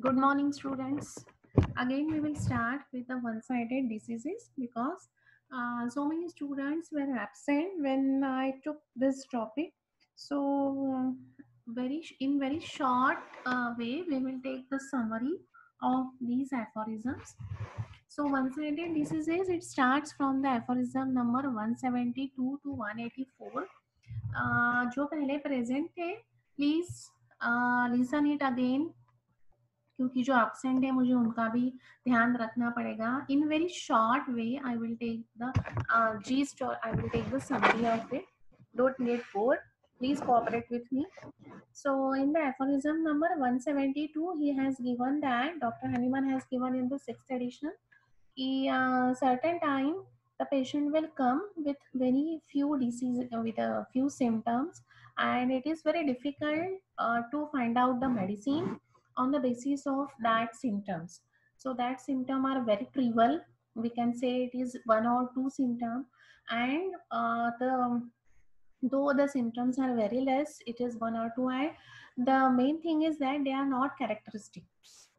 Good morning, students. Again, we will start with the one-sided diseases because so many students were absent when I took this topic. So, in very short way, we will take the summary of these aphorisms. So, one-sided diseases, it starts from the aphorism number 172 to 184. जो पहले present थे, please listen it again, क्योंकि जो absent है मुझे उनका भी ध्यान रखना पड़ेगा. In very short way I will take the gist or I will take the summary of it. Don't get bored. Please cooperate with me. So in the aphorism number 172, he has given that Dr. Hahnemann has given in the 6th edition. Certain time the patient will come with very few diseases, with a few symptoms, and it is very difficult to find out the medicine on the basis of that symptoms. So that symptom are very trivial. We can say it is one or two symptom, and the though the symptoms are very less, it is one or two, and the main thing is that they are not characteristic.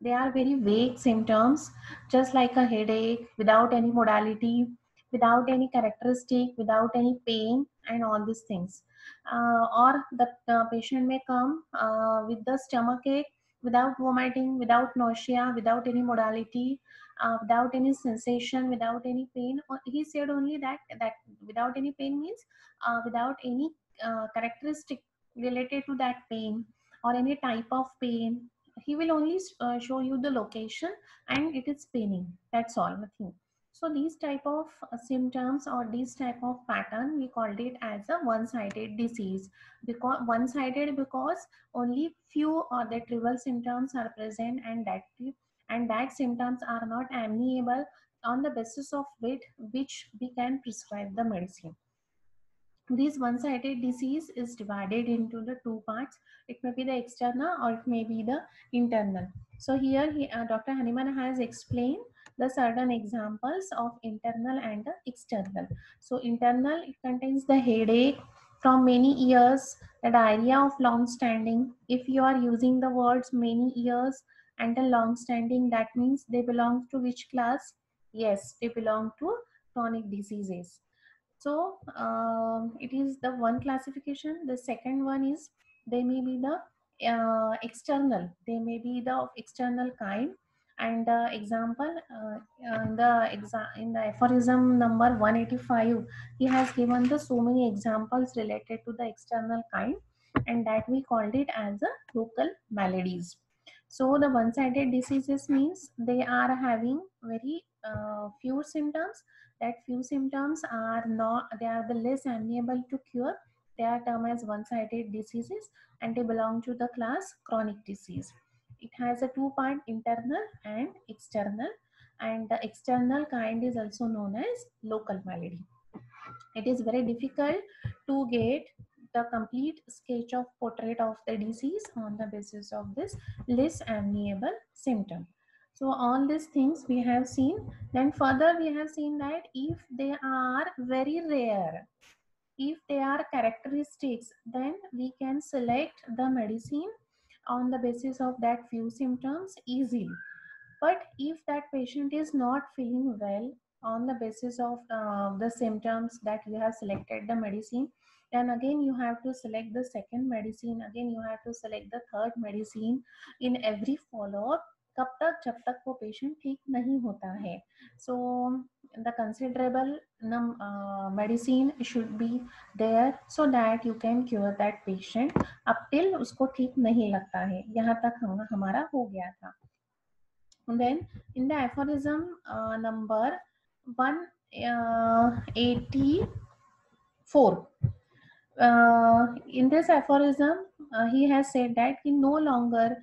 They are very vague symptoms, just like a headache, without any modality, without any characteristic, without any pain, and all these things. Or the patient may come with the stomach ache, without vomiting, without nausea, without any modality, without any sensation, without any pain. He said only that without any pain means without any characteristic related to that pain or any type of pain. He will only show you the location and it is paining. That's all, nothing. So these type of symptoms or this type of pattern, we called it as a one-sided disease. Because one-sided, because only few or the trivial symptoms are present, and that symptoms are not amiable, on the basis of which we can prescribe the medicine. This one-sided disease is divided into the two parts. It may be the external or it may be the internal. So here Dr. Hahnemann has explained the certain examples of internal and the external. So internal, it contains the headache from many years, the diarrhea of long standing. If you are using the words many years and the long standing, that means they belong to which class? Yes, they belong to chronic diseases. So it is the one classification. The second one is they may be the external. They may be the external kind. And the example in the aphorism number 185, he has given the so many examples related to the external kind, and that we called it as a local maladies. So the one-sided diseases means they are having very few symptoms. That few symptoms are not, they are the less amenable to cure. They are termed as one-sided diseases, and they belong to the class chronic disease. It has a two-part, internal and external, and the external kind is also known as local malady. It is very difficult to get the complete sketch of portrait of the disease on the basis of this less amiable symptom. So all these things we have seen. Then further we have seen that if they are very rare, if they are characteristics, then we can select the medicine on the basis of that few symptoms easily. But if that patient is not feeling well on the basis of the symptoms that you have selected the medicine, then again you have to select the second medicine, again you have to select the third medicine in every follow up. कब तक? जब तक वो patient ठीक नहीं होता है. So the considerable medicine should be there so that you can cure that patient up till उसको ठीक नहीं लगता है. यहाँ तक हमारा हो गया था. And then in the aphorism number 184, in this aphorism he has said that he no longer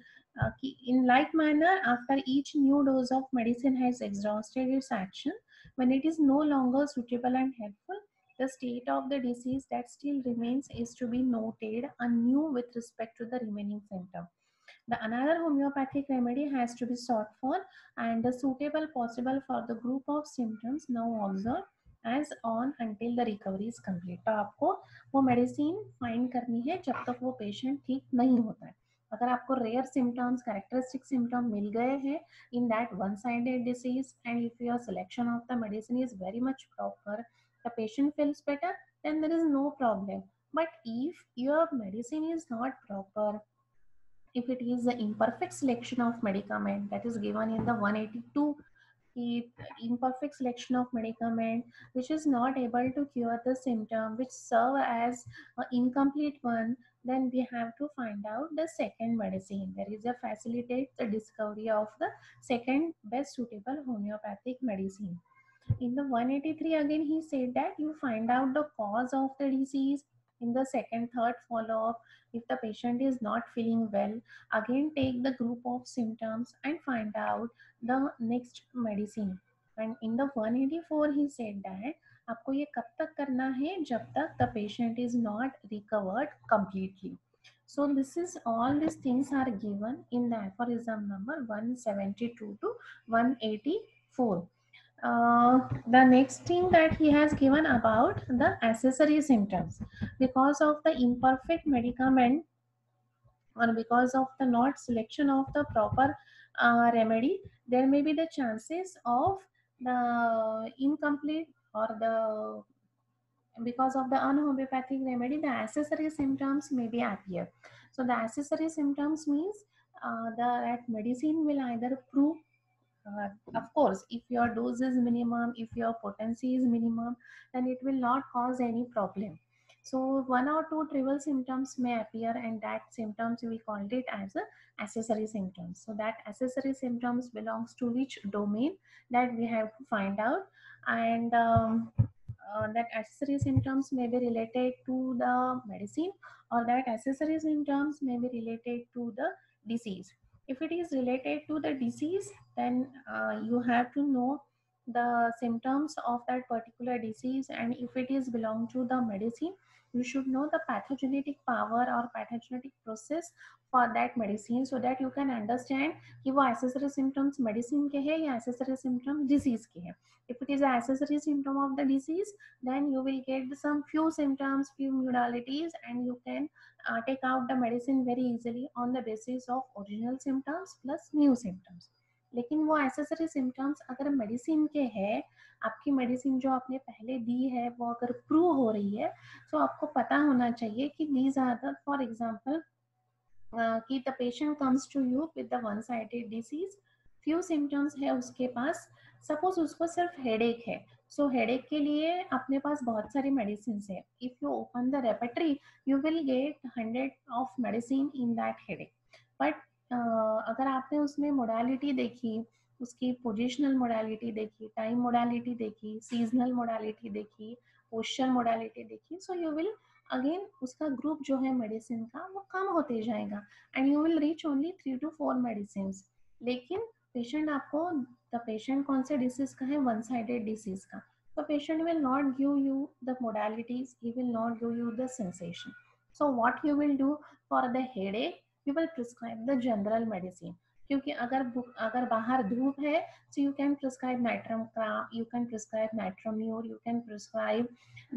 in like manner, after each new dose of medicine has exhausted its action, when it is no longer suitable and helpful, the state of the disease that still remains is to be noted anew with respect to the remaining symptom. The another homeopathic remedy has to be sought for, and the suitable possible for the group of symptoms now observed as on until the recovery is complete. तो आपको वो medicine find करनी है जब तक वो patient ठीक नहीं होता है. अगर आपको रेयर सिम्टम्स, कैरेक्टरिस्टिक सिम्टम मिल गए हैं in that one-sided disease, and if your selection of the medicine is very much proper, the patient feels better, then there is no problem. But if your medicine is not proper, if it is the imperfect selection of medicament that is given in the 182, the imperfect selection of medicament which is not able to cure the symptom, which serve as an incomplete one, then we have to find out the second medicine. There is a facilitate the discovery of the second best suitable homeopathic medicine. In the 183 again he said that you find out the cause of the disease. In the second, third follow-up, if the patient is not feeling well, again take the group of symptoms and find out the next medicine. And in the 184 he said that आपको ये कब तक करना है, जब तक the patient is not recovered completely. So this is all these things are given in the aphorism number 172 to 184. The next thing that he has given about the accessory symptoms, because of the imperfect medicament or because of the not selection of the proper remedy, there may be the chances of the incomplete or the because of the unhomeopathic remedy, the accessory symptoms may be appear. So the accessory symptoms means that medicine will either prove, of course, if your dose is minimum, if your potency is minimum, then it will not cause any problem. So one or two trivial symptoms may appear, and that symptoms we called it as a accessory symptoms. So that accessory symptoms belongs to which domain, that we have to find out. And that accessory symptoms may be related to the medicine, or that accessory symptoms may be related to the disease. If it is related to the disease, then you have to know the symptoms of that particular disease, and if it is belong to the medicine, you should know the pathogenetic power or pathogenetic process for that medicine, so that you can understand कि वो accessory symptoms medicine के है या accessory symptom disease के है. If it is an accessory symptom of the disease, then you will get some few symptoms, few modalities, and you can take out the medicine very easily on the basis of original symptoms plus new symptoms. लेकिन वो accessory symptoms अगर medicine के है, आपकी medicine जो आपने पहले दी है वो अगर prove हो रही है, तो आपको पता होना चाहिए कि these are the, for example, कि the patient comes to you with the one sided disease, few symptoms है उसके पास, सपोज उसको सिर्फ हेडेक है, सो हेडेक के लिए अपने पास बहुत सारी मेडिसिन है. If you open the repertory, you will get 100 of medicine in that headache. But अगर आपने उसमें मोडालिटी देखी, उसकी पोजिशनल मोडालिटी देखी, टाइम मोडालिटी देखी, सीजनल मोडालिटी देखी, पोस्चर मोडालिटी देखी, सो यू विल अगेन उसका ग्रुप जो है मेडिसिन का वो कम होते जाएगा, and you will reach only 3 to 4 medicine. लेकिन पेशेंट आपको, द पेशेंट कौन से डिसीज का है, वन साइडेड डिसीज का, तो patient will not give you the modalities, he will not give you the sensation. So what you will do for the headache, you will prescribe the general medicine. क्योंकि अगर बाहर धूप है, so you can prescribe nitram cram, you can prescribe nitramur, you can prescribe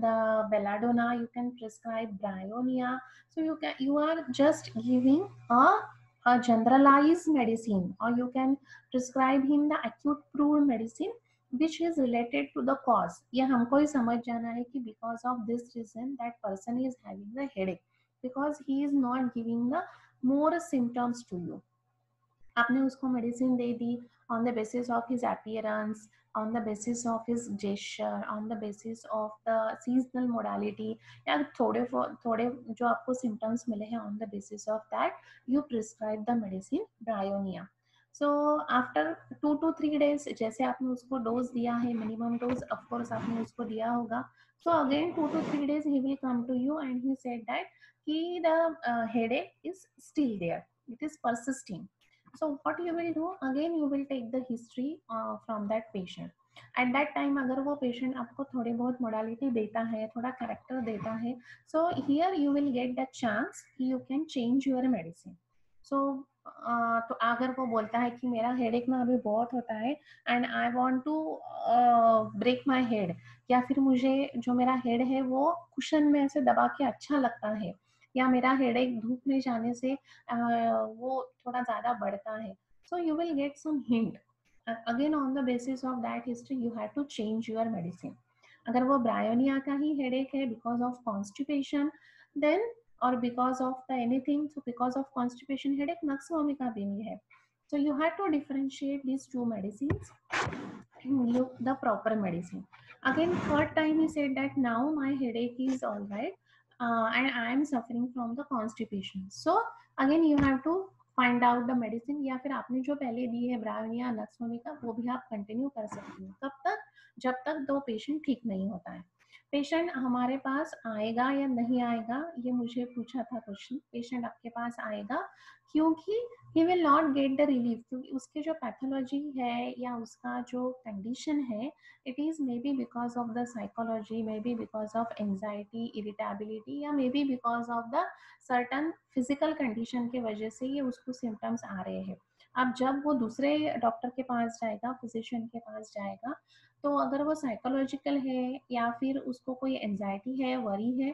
the belladonna, you can prescribe bryonia. So you are just giving a generalized medicine, or you can prescribe him the acute proved medicine which is related to the cause. ये हमको ही समझ जाना है कि because of this reason that person is having the headache, because he is not giving the more symptoms to you. आपने उसको medicine they the on the basis of his appearance, on the basis of his gesture, on the basis of the seasonal modality, या थोड़े जो आपको symptoms मिले हैं, on the basis of that you prescribe the medicine bryonia. So after 2 to 3 days, जैसे आपने उसको dose दिया है, मिनिमम डोज ऑफकोर्स आपने उसको दिया होगा, so again 2 to 3 days he will come to you and he said that कि the headache is still there, it is persisting. So what you will do, again you will take the history from that patient. At that time अगर वो patient आपको थोड़े बहुत modality देता है, थोड़ा character देता है, so here you will get the chance you can change your medicine. So तो अगर वो बोलता है कि मेरा headache ना अभी बहुत होता है and I want to break my head, या फिर मुझे जो मेरा head है वो cushion में ऐसे दबा के अच्छा लगता है, या मेरा हेडेक धूप में जाने से वो थोड़ा ज़्यादा बढ़ता है. So you will get some hint. Again on the basis of that history you have to change your medicine. अगर वो ब्रायोनिया का ही हेडेक है बिकॉज ऑफ कॉन्स्टिपेशन, देन और because of the anything, so because of constipation headache nux vomica भी है. So you have to differentiate these two medicines and give the proper medicine. Again, third time he said that now my headache is all right, and I am suffering from the constipation. So again you have to find out the medicine, या फिर आपने जो पहले दी है bryonia nux vomica वो भी आप continue कर सकती हो. कब तक? जब तक दो पेशेंट ठीक नहीं होता है. पेशेंट हमारे पास आएगा या नहीं आएगा, ये मुझे पूछा था क्वेश्चन. पेशेंट आपके पास आएगा क्योंकि he will not get the relief, क्योंकि उसके जो पैथोलॉजी है या उसका जो कंडीशन है, it is may be because of the psychology, may be because of anxiety, irritability, या may be because of the certain physical condition के वजह से ये उसको सिम्टम्स आ रहे हैं. अब जब वो दूसरे डॉक्टर के पास जाएगा, फिजिशियन के पास जाएगा, तो अगर वो साइकोलॉजिकल है या फिर उसको कोई एंजाइटी है, वरी है,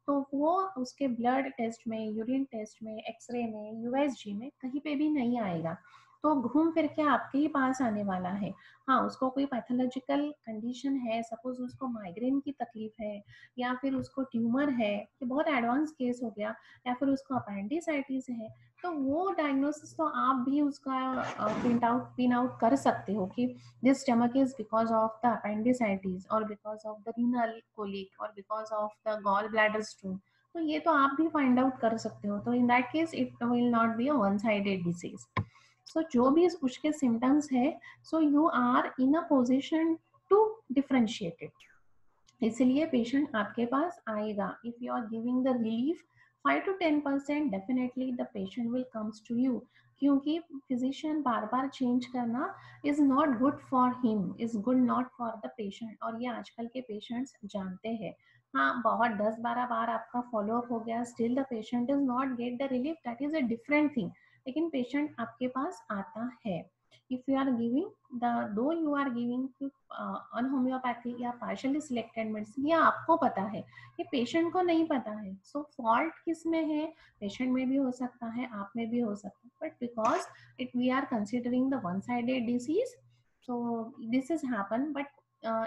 तो वो उसके ब्लड टेस्ट में, यूरिन टेस्ट में, एक्सरे में, यूएसजी में कहीं पे भी नहीं आएगा. तो घूम फिर के आपके ही पास आने वाला है. हाँ, उसको कोई पैथोलॉजिकल कंडीशन है, सपोज उसको माइग्रेन की तकलीफ है, या फिर उसको ट्यूमर है, ये बहुत एडवांस केस हो गया, या फिर उसको अपेंडिसाइटिस है, तो वो डायग्नोसिस तो आप भी उसका पिन आउट कर सकते हो कि this stomach is because of the appendicitis और because of the renal colic और because of the gall bladder stone. तो ये तो आप भी फाइंड आउट कर सकते हो. तो in that case it will not be a one sided disease. So जो भी उसके सिम्टम्स है, so you are in a position to differentiate it. इसलिए पेशेंट आपके पास आएगा. If you are giving the relief 5 to 10%, definitely the patient will comes to you, क्योंकि physician बार बार चेंज करना is not good for him, is good not for the patient. और ये आजकल के पेशेंट्स जानते हैं. हाँ, बहुत 10-12 बार आपका फॉलोअप हो गया, still the patient is not get the relief, that is a different thing. लेकिन पेशेंट आपके पास आता है. if you are giving though you are giving on homeopathy या partially selected medicine, ये आपको पता है, ये पेशेंट को नहीं पता है. सो फॉल्ट किस में है? पेशेंट में भी हो सकता है, आप में भी हो सकता है, but because it we are considering the one sided disease, so this has happened. But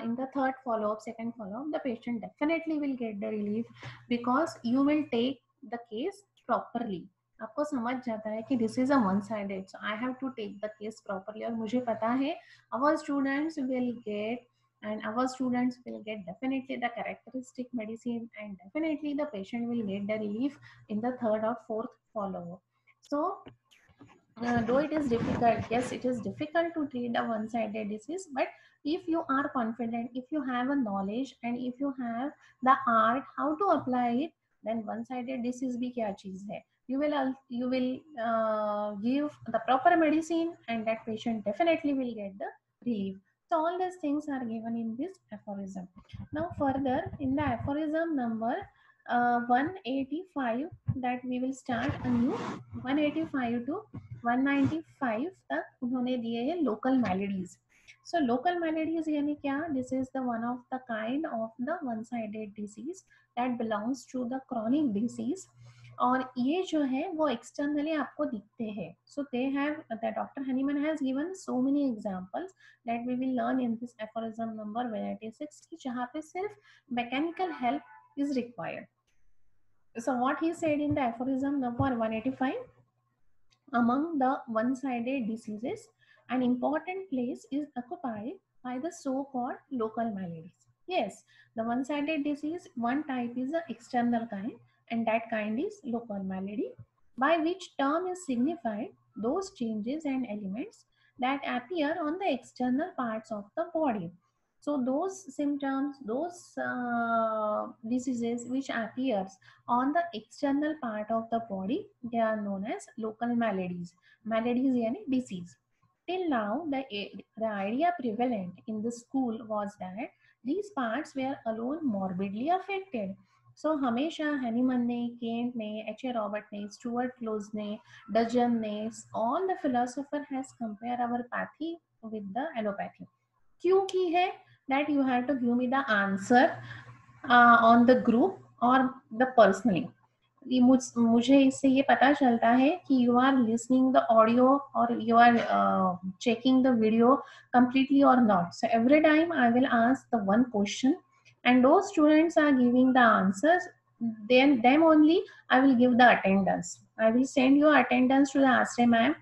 in the third follow-up, second follow-up, the patient definitely will get the relief because you will take the case properly. आपको समझ जाता है कि this is a one sided, so I have to take the case properly. और मुझे पता है our students will get and our students will get definitely the characteristic medicine, and definitely the patient will get the relief in the third or fourth follow-up. So though it is difficult, yes, it is difficult to treat a one-sided disease, but if you are confident, if you have a knowledge, and if you have the art how to apply it, then one-sided disease भी क्या चीज है? You will give the proper medicine, and that patient definitely will get the relief. So all these things are given in this aphorism. Now further in the aphorism number 185, that we will start a new 185 to 195 तक उन्होंने दिए हैं local मैलेडीज. So local maladies यानी क्या? This is the one of the kind of the one sided disease that belongs to the chronic disease. और ये जो है वो एक्सटर्नली आपको दिखते हैं. So they have the doctor Hahnemann has given so many examples that we will learn in this aphorism number 186 की जहाँ पे सिर्फ mechanical help is required. So what he said in the aphorism number 185, among the one-sided diseases, an important place is occupied by the so-called local maladies. Yes, the one-sided disease, one type is the external kind, and that kind is local malady, by which term is signified those changes and elements that appear on the external parts of the body. So those symptoms, those diseases which appears on the external part of the body, they are known as local maladies. Maladies यानी disease. Till now, the idea prevalent in the school was that these parts were alone morbidly affected. So हमेशा Hahnemann ने, Kent ने, H.A. Robert ने, Stuart close ने, dozen ने, all the philosopher has compared our pathy with the allopathy. क्यों की है? That you have to give me the answer on the group or the personally. मुझे इससे ये पता चलता है कि you are listening the audio और you are checking the video completely or not. So every time I will ask the one question and those students are giving the answers, then them only I will give the attendance. I will send your attendance to the Asray ma'am,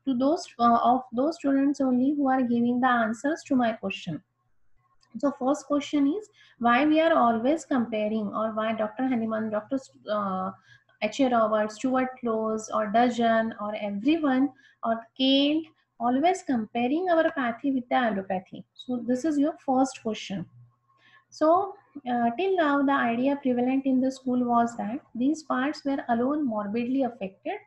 to those of those students only who are giving the answers to my question. So first question is why we are always comparing, or why Dr. Hanuman, Dr. H.A. Roberts, Stuart Close, or Dajan, or everyone, or Kent, always comparing our pathy with the allopathy. So this is your first question. So till now, the idea prevalent in the school was that these parts were alone morbidly affected,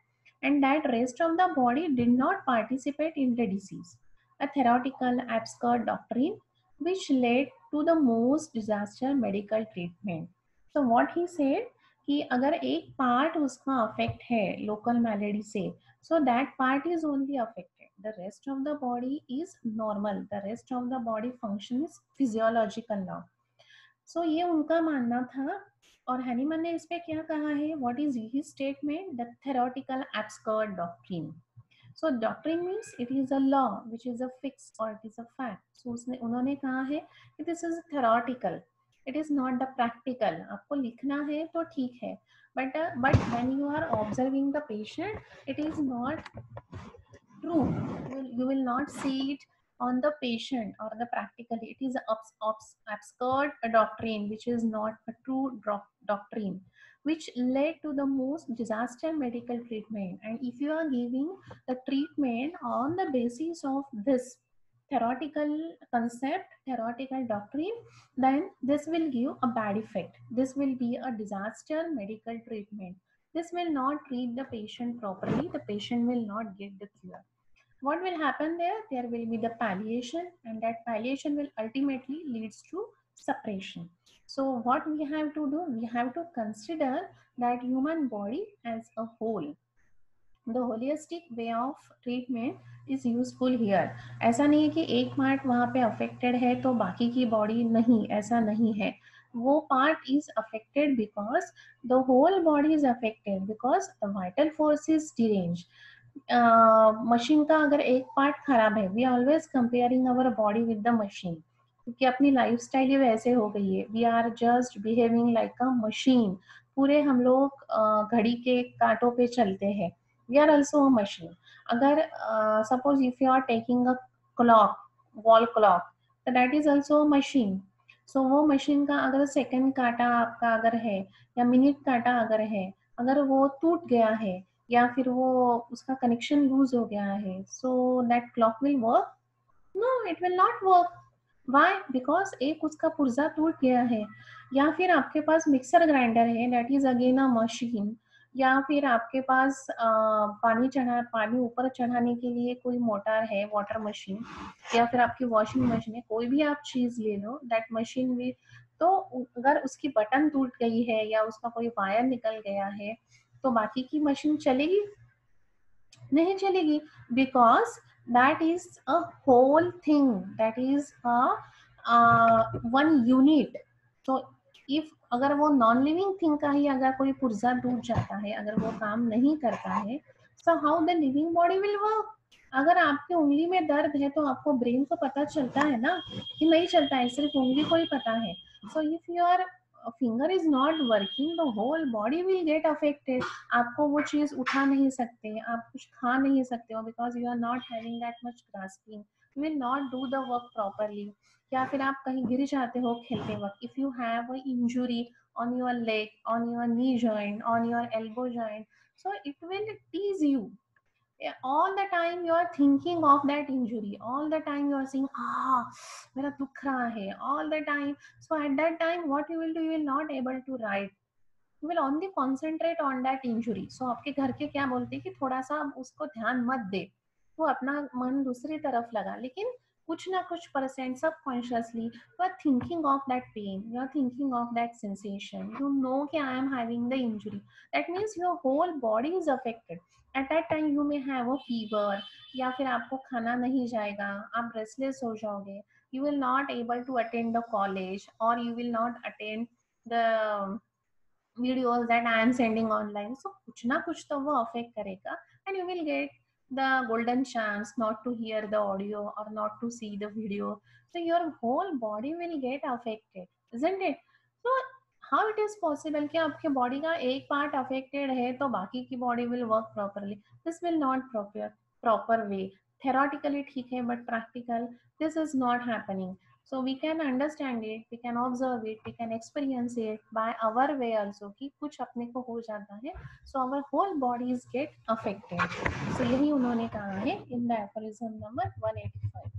and that rest of the body did not participate in the disease. A theoretical absurd doctrine which led to the most disaster medical treatment. So what he said कि अगर एक part उसका affect है local मैलेडी से, so that part is only affected, the rest of the body is normal, the rest of the body function is physiological now. सो ये उनका मानना था। और हैनीमन ने इस पे क्या कहा है, what is his statement, the theoretical absurd doctrine. So doctrine means it is a law which is a fix और it is a fact. So उसने उन्होंने कहा है कि this is theoretical, it is not the practical. आपको लिखना है तो ठीक है, but when you are observing the patient it is not true. You will not see it on the patient or the practically. It is absurd doctrine which is not a true doctrine, which led to the most disaster medical treatment. And if you are giving the treatment on the basis of this theoretical concept, theoretical doctrine, then this will give a bad effect. This will be a disaster medical treatment. This will not treat the patient properly. The patient will not get the cure. What will happen there? There will be the palliation, and that palliation will ultimately leads to suppression. So what we have to do? We have to consider that human body as a whole. The holistic way of treatment is useful here. ऐसा नहीं है कि एक part वहाँ पे affected है तो बाकी की बॉडी नहीं, ऐसा नहीं है. वो part is affected because the whole body is affected because the vital force is deranged. Machine का अगर एक पार्ट खराब है, we always comparing our body with the machine, क्योंकि अपनी लाइफस्टाइल ही वैसे हो गई है. We are just behaving like a machine. पूरे हम लोग घड़ी के कांटों पे चलते हैं. We are also a machine. अगर suppose if you are taking a clock, wall clock, तो that is also a machine. सो वो मशीन का अगर सेकंड कांटा आपका अगर है या मिनट कांटा अगर है, अगर वो टूट गया है या फिर वो उसका कनेक्शन लूज हो गया है, so that clock will work? No, it will not work. Why? Because एक उसका पुर्जा टूट गया है. या फिर आपके पास मिक्सर ग्राइंडर है, that is again a machine. या फिर आपके पास पानी ऊपर चढ़ाने के लिए कोई मोटर है, वाटर मशीन, या फिर आपकी वॉशिंग मशीन है, कोई भी आप चीज ले लो, दैट मशीन भी. तो अगर उसकी बटन टूट गई है या उसका कोई वायर निकल गया है, तो बाकी की मशीन चलेगी? नहीं चलेगी. Because that is a whole thing, that is a one unit. तो इफ अगर वो नॉन लिविंग थिंग का ही अगर कोई पुर्जा टूट जाता है, अगर वो काम नहीं करता है, so how the living body will work? अगर आपकी उंगली में दर्द है तो आपको ब्रेन को पता चलता है ना कि नहीं चलता है, सिर्फ उंगली को ही पता है. So if your finger is not working, the whole body will get affected. आपको वो चीज उठा नहीं सकते, आप कुछ खा नहीं सकते हो, because you are not having that much grasping. You will not do the work properly. या फिर आप कहीं गिर जाते हो खेलते वक्त, if you have a injury on your leg, on your knee joint, on your elbow joint, so it will tease you. Yeah, all the time you are thinking of that injury, all the time you are saying मेरा दुख रहा है, all the time. So at that time what you will do, you will not able to write, you will only concentrate on that injury. So आपके घर के क्या बोलते हैं कि थोड़ा सा उसको ध्यान मत दे, तो अपना मन दूसरी तरफ लगा. लेकिन कुछ ना कुछ percent subconsciously you are thinking of that pain, you are thinking of that sensation. You know कि I am having the injury, that means your whole body is affected. At that time you may have a fever, या फिर आपको खाना नहीं जाएगा, आप restless हो जाओगे, you will not able to attend the college, और you will not attend the videos that I am sending online. So कुछ ना कुछ तो वो affect करेगा, and you will get the golden chance not to hear the audio or not to see the video. So your whole body will get affected, isn't it? So how it is possible कि आपके body का एक part affected है तो बाकी की body will work properly? This will not proper way. Theoretically ठीक है, but practical this is not happening. So we can understand it, we can observe it, we can experience it by our way also कि कुछ अपने को हो जाता है, so our whole bodies get affected. So यही उन्होंने कहा है in the aphorism number 185.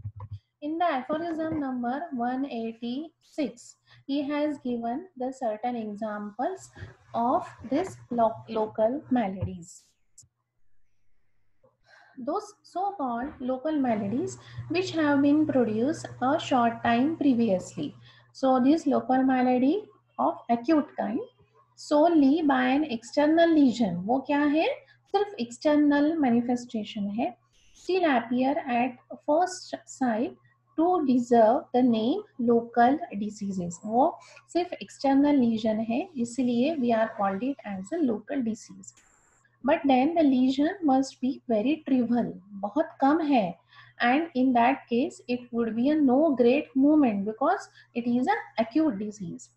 In the aphorism number 186, he has given the certain examples of this local maladies. Those so-called local maladies which have been produced a short time previously. So this local malady of acute kind solely by an external lesion, वो क्या है? सिर्फ external manifestation है. Still appear at first sight to deserve the name local diseases. वो सिर्फ external lesion है, इसलिए we are called it as a local disease. But then the lesion must be very trivial, बहुत कम है, and in that case it would be a no great movement because it is an acute disease.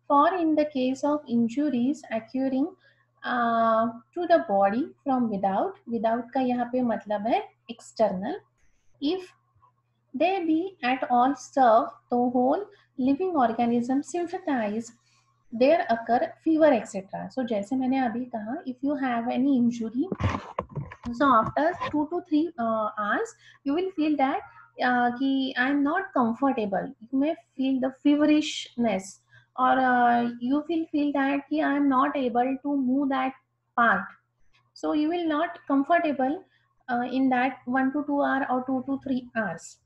For in the case of injuries occurring to the body from without का यहाँ पे मतलब है external, if they be at all serve the whole living organism sympathize, there occur fever etc. So जैसे मैंने अभी कहा, if you have any injury, so after 2 to 3 hours you will feel that कि I am not comfortable. You may feel the feverishness, or you will feel that कि I am not able to move that part. So you will not comfortable in that 1 to 2 hour or 2 to 3 hours.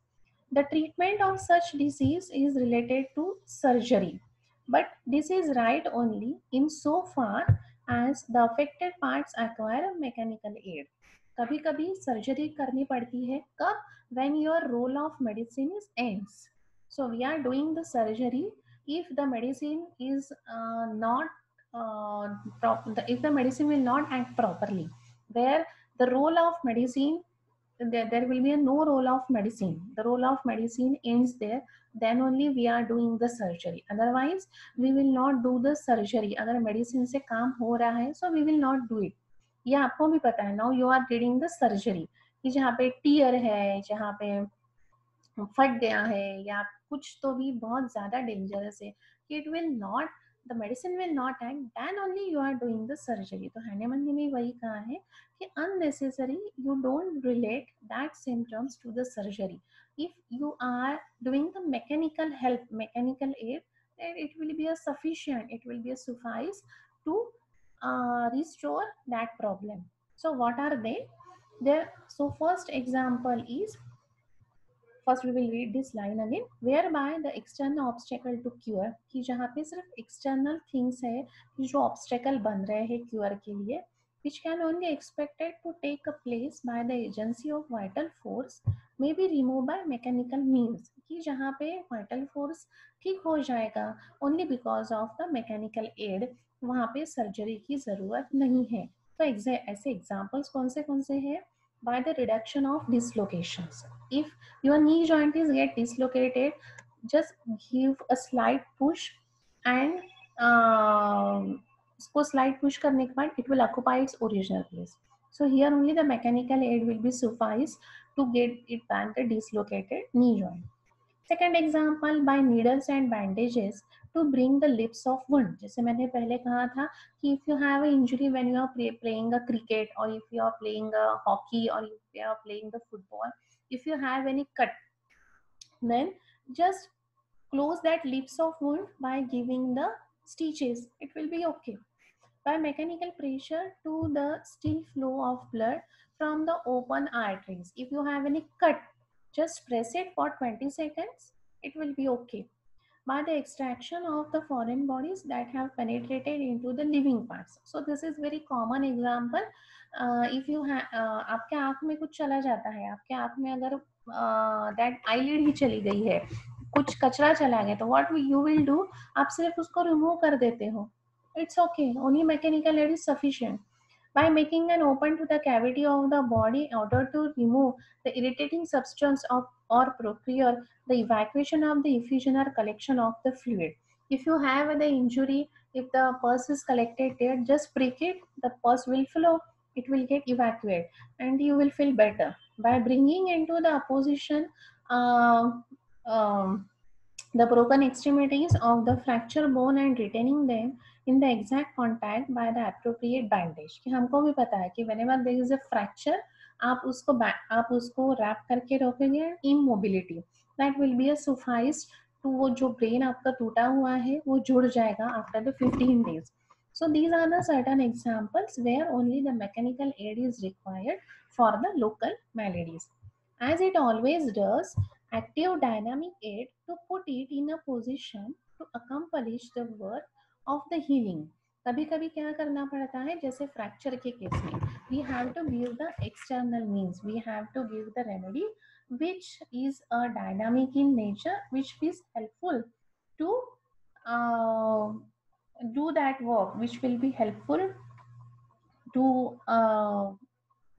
The treatment of such disease is related to surgery, but this is right only in so far as the affected parts acquire mechanical aid. कभी कभी surgery करनी पड़ती है, कब? When your role of medicine is ends. So we are doing the surgery if the medicine is not if the medicine will not act properly, where the role of medicine, there will be a no role of medicine, the role of medicine ends there, then only we are doing the surgery. Otherwise we will not do the surgery. अगर medicine से काम हो रहा है, so we will not do it. ये आपको भी पता है. Now you are reading the surgery कि जहाँ पे टीयर है, जहाँ पे फट गया है, या कुछ तो भी बहुत ज्यादा डेंजरस है, कि it will not, the medicine will not act, then only you are doing the surgery. तो हैनेमन ने भी वही कहा है कि unnecessary you don't relate that symptoms to the surgery. If you are doing the mechanical help, mechanical aid, then it will be a sufficient, it will be a suffice to restore that problem. So what are they there? So first example is, first we will read this line again, where by the external obstacle to cure, कि जहाँ पे सिर्फ external things है कि जो obstacle बन रहे हैं क्यूर के लिए, which can only expected to take a place by the agency of vital force may be removed by mechanical means, कि जहाँ पे vital force ठीक हो जाएगा only because of the mechanical aid, वहाँ पे सर्जरी की जरूरत नहीं है. तो ऐसे एग्जाम्पल्स कौन से हैं? By the reduction of dislocations. If your knee joint is get dislocated, just give a slight push, and उसको slight push करने के बाद it will occupy its original place. So here only the mechanical aid will be suffice to get it back the dislocated knee joint. Second example, by needles and bandages to bring the lips of wound. जैसे मैंने पहले कहा था कि if you have an injury when you are playing a cricket, or if you are playing a hockey, or if you are playing the football, if you have any cut, then just close that lips of wound by giving the stitches. It will be okay. By mechanical pressure to the still flow of blood from the open arteries. If you have any cut, just press it for 20 seconds. It will be okay. By the extraction of the foreign bodies that have penetrated into the living parts. So this is very common example. If you have आपके आँख में कुछ चला जाता है, आपके आँख में अगर that eyelid ही चली गई है, कुछ कचरा चला गया, तो what you will do, आप सिर्फ उसको रिमूव कर देते हो. it's okay. Only mechanical aid is sufficient. By making an open to the cavity of the body in order to remove the irritating substance of or procure the evacuation of the effusion or collection of the fluid. If you have the injury, if the pus is collected there, just prick it, the pus will flow, it will get evacuated, and you will feel better. By bringing into the opposition uh, um, the broken extremities of the fracture bone and retaining them in the exact contact by the appropriate bandage. कि हमको भी पता है कि whenever there is a fracture आप उसको rap करके रखोगे, immobility that will be a suffice to वो जो brain आपका टूटा हुआ है वो जुड़ जाएगा after the 15 days. So these are the certain examples where only the mechanical aid is required for the local maladies. As it always does, active dynamic aid to put it in a position to accomplish the work of the healing. कभी कभी क्या करना पड़ता है, जैसे fracture के case में we have to give the external means, we have to give the remedy which is a dynamic in nature, which is helpful to uh, do that work, which will be helpful to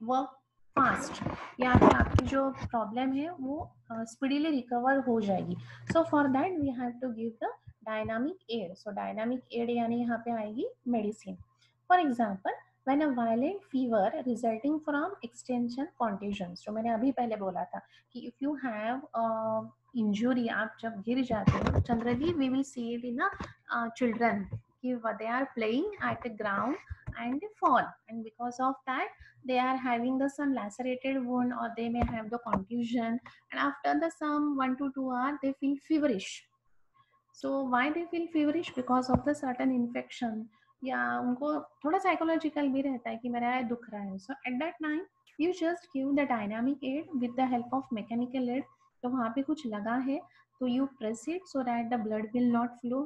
work fast, या फिर आपकी जो problem है वो speedily recover हो जाएगी. So for that we have to give the dynamic aid. So dynamic aid यानी यहाँ पे आएगी medicine. For example, when a violent fever resulting from extension contusions, जो मैंने अभी पहले बोला था कि if you have इंजुरी, आप जब गिर जाते हो, generally we will see it in children कि they are playing at the ground and they fall, and because of that they are having the some lacerated wound, or they may have the contusion, and after the some 1 to 2 hours they feel feverish. So why they feel feverish? Because of the certain infection, या उनको थोड़ा psychological भी रहता है कि मेरा दुख रहा है. So at that time you just give the dynamic aid with the help of mechanical aid. तो वहाँ पे कुछ लगा है तो you press it so that the blood will not flow.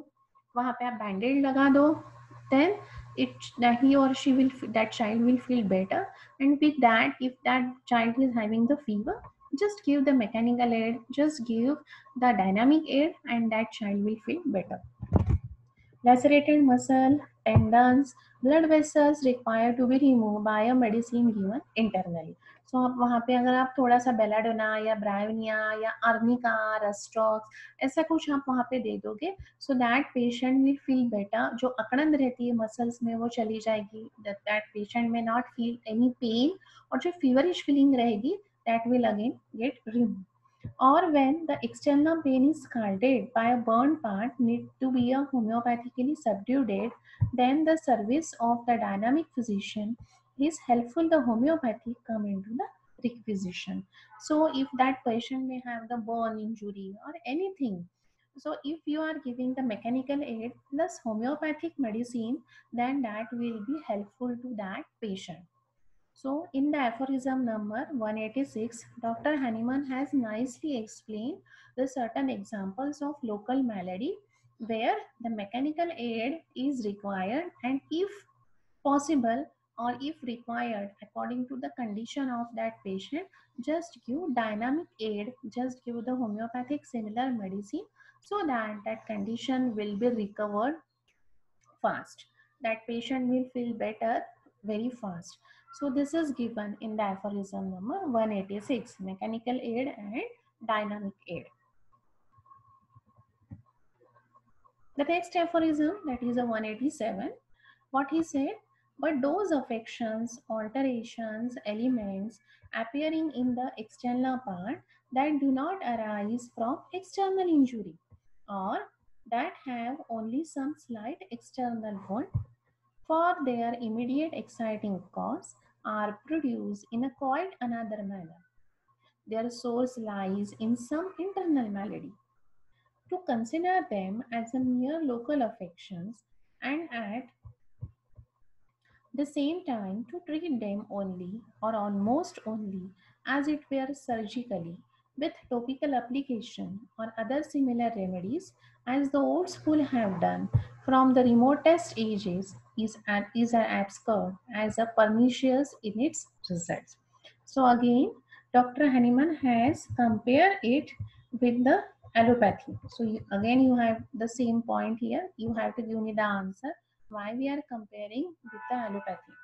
वहाँ पे आप बैंडेज लगा दो, then he or she will, that child will feel better. And with that, if that child is having the fever, just give the mechanical aid, just give the dynamic aid, and that child will feel better. Lacerated muscle, tendons, blood vessels require to be removed by a medicine given internally. So आप वहाँ पे अगर आप थोड़ा सा belladonna या bryonia या arnica, rhus tox, ऐसा कुछ आप वहाँ पे दे दोगे, so that patient will feel better. जो अकड़न रहती है मसल्स में वो चली जाएगी, that patient may not feel any pain, और जो feverish feeling रहेगी that will again get removed. Or when the external pain is scalded by a burn part need to be a homeopathically subdued, then the service of the dynamic physician is helpful. The homeopathy come into the requisition. So if that patient may have the burn injury or anything, so if you are giving the mechanical aid plus homeopathic medicine, then that will be helpful to that patient. So, in the aphorism number 186, Dr. Hahnemann has nicely explained the certain examples of local malady where the mechanical aid is required, and if possible or if required according to the condition of that patient, just give dynamic aid, just give the homeopathic similar medicine so that that condition will be recovered fast. That patient will feel better very fast. So this is given in the aphorism number 186, mechanical aid and dynamic aid. The next aphorism, that is a 187, what he said, but those affections, alterations, elements appearing in the external part that do not arise from external injury, or that have only some slight external wound, for their immediate exciting cause, are produced in a quite another manner. Their source lies in some internal malady. To consider them as a mere local affections, and at the same time to treat them only or almost only as it were surgically with topical application or other similar remedies, as the old school have done from the remotest ages, is an absurd as a pernicious in its results. So again, Dr. Hahnemann has compared it with the allopathy. So again you have the same point here. You have to give me the answer Why we are comparing with the allopathy?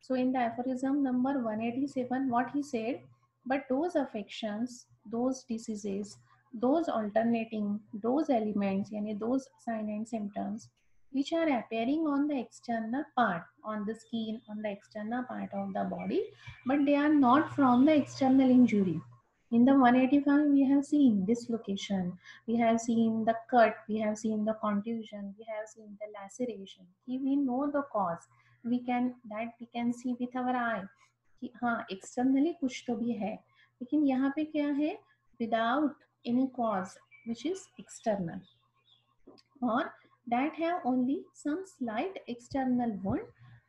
So in the aphorism number 187, what he said, but those affections, those diseases, those alternating, those elements, yani those signs and symptoms, which are appearing on the external part, on the skin, on the external part of the body, but they are not from the external injury. In the 185, we have seen dislocation, we have seen the cut, we have seen the contusion, we have seen the laceration. We know the cause, we can see with our eye कि हाँ externally कुछ तो भी है, लेकिन यहाँ पे क्या है, without any cause which is external, or that have only some slight external wound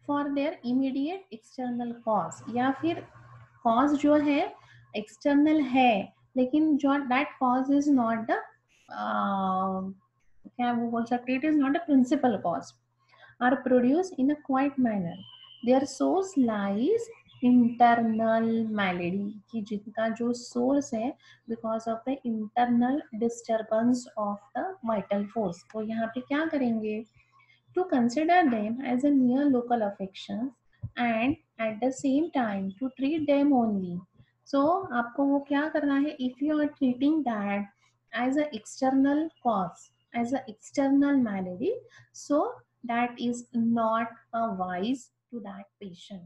for their immediate external cause, या फिर cause जो है external है लेकिन जो that cause is not the क्या वो बोल सकते, it is not a principal cause, are produced in a quiet manner. Their source lies internal malady, कि जिनका जो source है because of the internal disturbance of the vital force. तो यहाँ पे क्या करेंगे, to consider them as a mere local affections and at the same time to treat them only. So आपको वो क्या करना है, if you are treating that as a external cause, as a external malady, so that is not a wise to that patient.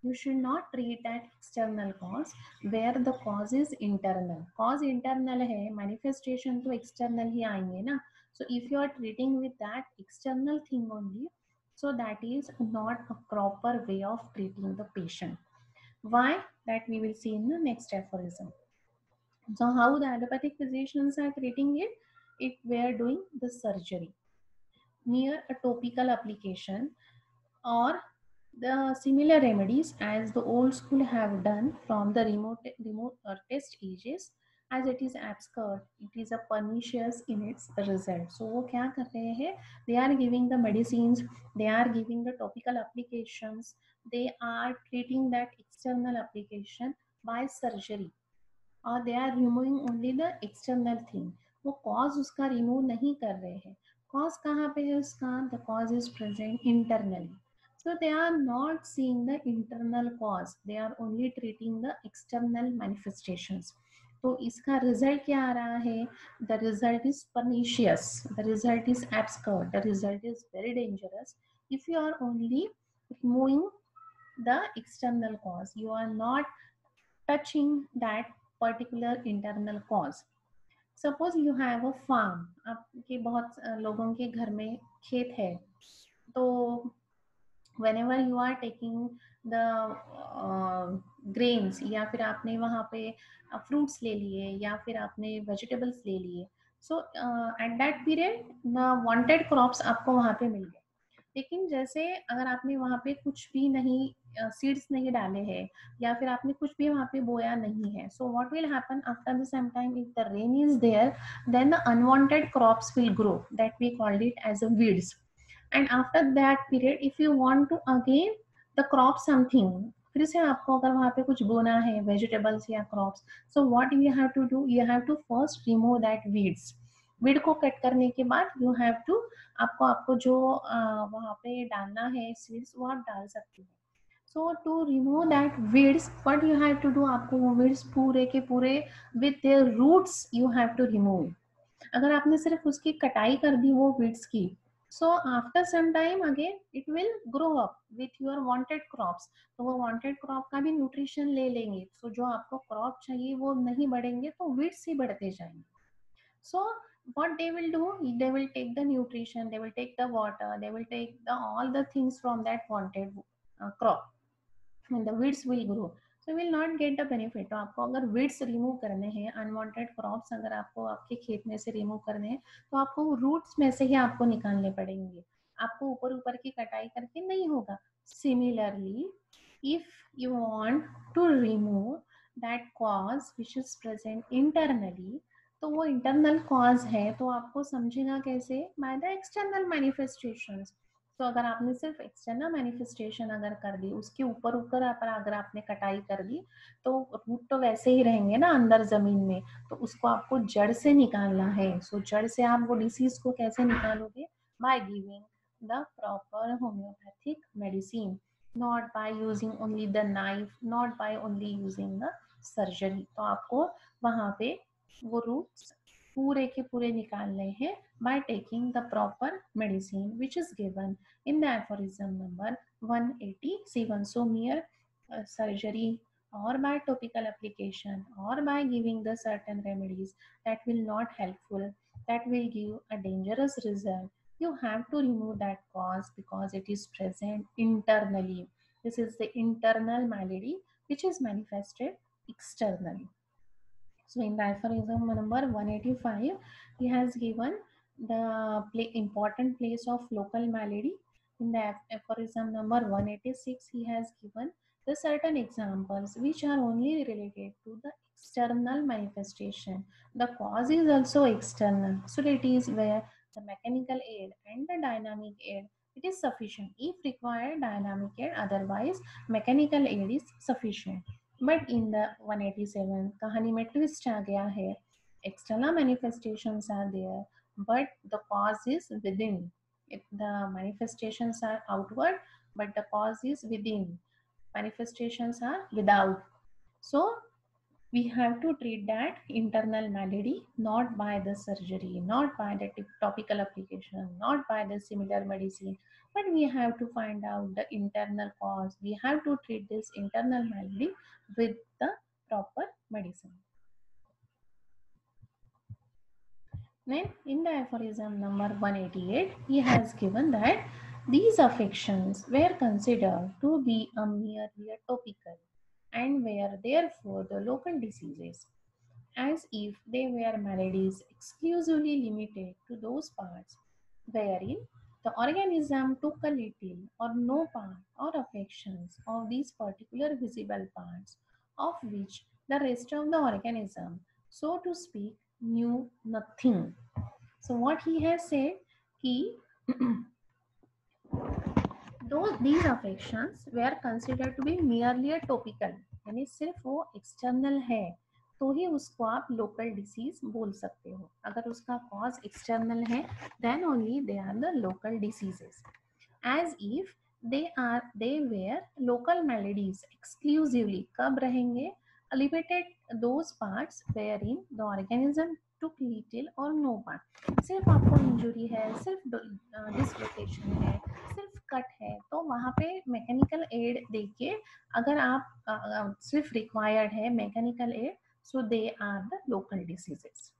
You should not treat that external cause where the cause is internal. Cause internal है, manifestation तो external ही आएंगे ना. So if you are treating with that external thing only, so that is not a proper way of treating the patient. Why? That we will see in the next aphorism. So how the allopathic physicians are treating it? It we are doing the surgery, mere a topical application, or the similar remedies as the old school have done from the remote test ages, as it is absurd, it is a pernicious in its result. So वो क्या कर रहे हैं, they are giving the medicines, they are giving the topical applications, they are treating that external application by surgery, और they are removing only the external thing, वो cause उसका remove नहीं कर रहे हैं. कॉज कहाँ पे है उसका, the cause is present internally. So they are not seeing the internal cause, they are only treating the external manifestations. तो इसका रिजल्ट क्या आ रहा है, the result is pernicious, the result is absurd, the result is very dangerous if you are only removing the external cause, you are not touching that particular internal cause. Suppose you have a farm, आपके बहुत लोगों के घर में खेत है, तो whenever you are taking the grains, या फिर आपने वहाँ पे fruits ले लिए या फिर आपने vegetables ले लिए, so at that period the wanted crops आपको वहाँ पे मिल गए. लेकिन जैसे अगर आपने वहाँ पे कुछ भी नहीं सीड्स नहीं डाले हैं या फिर आपने कुछ भी वहाँ पे बोया नहीं है, so what will happen after the some time, if the rain is there then the unwanted crops will grow, that we called it as a weeds. And after that period if you want to again the crop something, फिर से आपको अगर वहाँ पे कुछ बोना है vegetables या crops, so what you have to do, you have to first remove that weeds. Weed को कट करने के बाद यू हैव टू, आपको आपको जो वहाँ पे डालना है सीड्स वो आप डाल सकते हैं. So to remove that weeds what you have to do, आपको वो वीड्स पूरे के पूरे with their roots you have to remove. अगर आपने सिर्फ उसकी कटाई कर दी वो वीड्स की, so after some time again it will grow up with your wanted crops. तो वो वांटेड क्रॉप का भी न्यूट्रिशन ले लेंगे, सो जो आपको क्रॉप चाहिए वो नहीं बढ़ेंगे तो वीड्स ही बढ़ते जाएंगे. So what they will do, they will take the nutrition, they will take the water, they will take the all the things from that wanted crop, and the weeds will grow. So you will not get the benefit. तो आपको अगर weeds remove करने हैं, unwanted crops अगर आपको आपके खेत में से remove करने हैं, तो आपको roots में से ही आपको निकालने पड़ेंगे, आपको ऊपर ऊपर की कटाई करके नहीं होगा. Similarly, if you want to remove that cause which is present internally, तो वो इंटरनल कॉज है तो आपको समझेगा कैसे, बाय द एक्सटर्नल मैनिफेस्टेशंस. तो अगर आपने सिर्फ एक्सटर्नल मैनिफेस्टेशन अगर कर दी, उसके ऊपर ऊपर अगर आपने कटाई कर दी, तो रूट तो वैसे ही रहेंगे ना अंदर जमीन में, तो उसको आपको जड़ से निकालना है. सो जड़ से आप वो डिसीज को कैसे निकालोगे, by giving the proper homeopathic medicine, not by using only the knife, not by only using the surgery. तो आपको वहाँ पे वो रूट्स पूरे के पूरे निकालने हैं by taking the proper medicine which is given in the aphorism number 187. So mere surgery or by topical application or by giving the certain remedies, that will not helpful, that will give a dangerous result. You have to remove that cause because it is present internally. This is the internal malady which is manifested externally. So in the aphorism number 185, he has given the important place of local malady. In the aphorism number 186, he has given the certain examples which are only related to the external manifestation. The cause is also external. So it is where the mechanical aid and the dynamic aid, it is sufficient. If required, dynamic aid, otherwise mechanical aid is sufficient. But in the 187 कहानी में twist आ गया है. External manifestations are there but the cause is within. The manifestations are outward but the cause is within. Manifestations are without. So we have to treat that internal malady not by the surgery, not by the topical application, not by the similar medicine, but we have to find out the internal cause. We have to treat this internal malady with the proper medicine. Then in the aphorism number 188, he has given that these affections were considered to be a merely topical and were therefore the local diseases, as if they were maladies exclusively limited to those parts wherein the organism took a little or no part or affections of these particular visible parts, of which the rest of the organism, so to speak, knew nothing. So what he has said, he though these affections were considered to be merely a topical, यानी सिर्फ वो external है तो ही उसको आप local disease बोल सकते हो. अगर उसका कॉज एक्सटर्नल है then only they are the local diseases. As if they were local maladies exclusively. कब रहेंगे? Limited those parts wherein the organism took little or no part. सिर्फ आपको इंजुरी है, सिर्फ डिसलोकेशन है, सिर्फ कट है, तो वहाँ पे मैकेनिकल एड देखिए. अगर आप सिर्फ रिक्वायर्ड है mechanical aid, so they are the local diseases